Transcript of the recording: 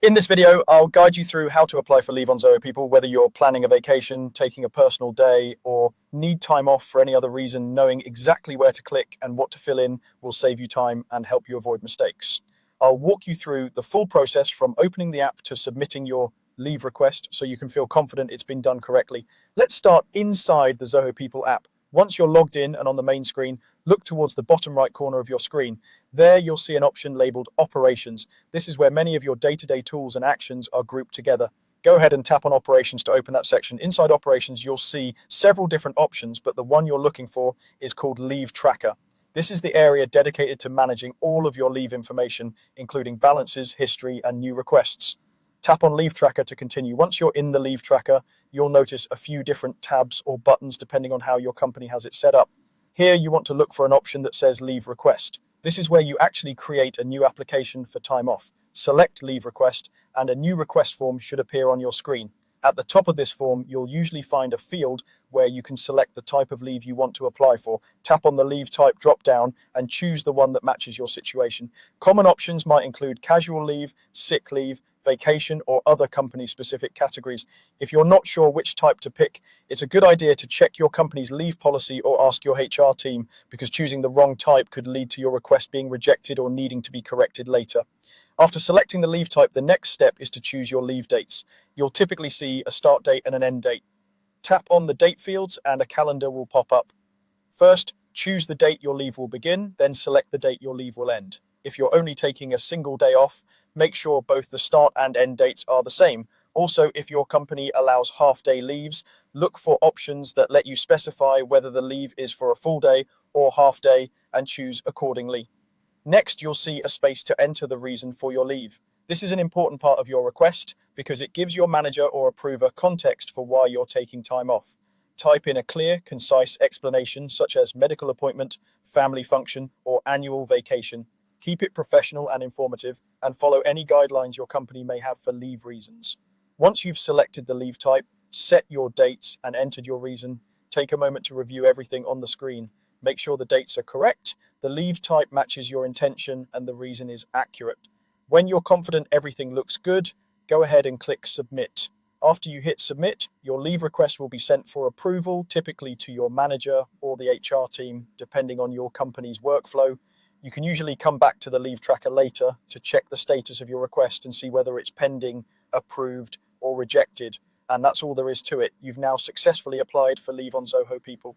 In this video, I'll guide you through how to apply for leave on Zoho People, whether you're planning a vacation, taking a personal day, or need time off for any other reason. Knowing exactly where to click and what to fill in will save you time and help you avoid mistakes. I'll walk you through the full process from opening the app to submitting your leave request so you can feel confident it's been done correctly. Let's start inside the Zoho People app. Once you're logged in and on the main screen, look towards the bottom right corner of your screen. There you'll see an option labeled Operations. This is where many of your day-to-day tools and actions are grouped together. Go ahead and tap on Operations to open that section. Inside Operations, you'll see several different options, but the one you're looking for is called Leave Tracker. This is the area dedicated to managing all of your leave information, including balances, history, and new requests. Tap on Leave Tracker to continue. Once you're in the Leave Tracker, you'll notice a few different tabs or buttons depending on how your company has it set up. Here you want to look for an option that says Leave Request. This is where you actually create a new application for time off. Select Leave Request and a new request form should appear on your screen. At the top of this form, you'll usually find a field where you can select the type of leave you want to apply for. Tap on the leave type drop down and choose the one that matches your situation. Common options might include casual leave, sick leave, vacation, or other company-specific categories. If you're not sure which type to pick, it's a good idea to check your company's leave policy or ask your HR team, because choosing the wrong type could lead to your request being rejected or needing to be corrected later. After selecting the leave type, the next step is to choose your leave dates. You'll typically see a start date and an end date. Tap on the date fields and a calendar will pop up. First, choose the date your leave will begin, then select the date your leave will end. If you're only taking a single day off, make sure both the start and end dates are the same. Also, if your company allows half-day leaves, look for options that let you specify whether the leave is for a full day or half day and choose accordingly. Next, you'll see a space to enter the reason for your leave. This is an important part of your request because it gives your manager or approver context for why you're taking time off. Type in a clear, concise explanation such as medical appointment, family function, or annual vacation. Keep it professional and informative, and follow any guidelines your company may have for leave reasons. Once you've selected the leave type, set your dates, and entered your reason, take a moment to review everything on the screen. Make sure the dates are correct, the leave type matches your intention, and the reason is accurate. When you're confident everything looks good, go ahead and click Submit. After you hit Submit, your leave request will be sent for approval, typically to your manager or the HR team, depending on your company's workflow. You can usually come back to the leave tracker later to check the status of your request and see whether it's pending, approved, or rejected. And that's all there is to it. You've now successfully applied for leave on Zoho People.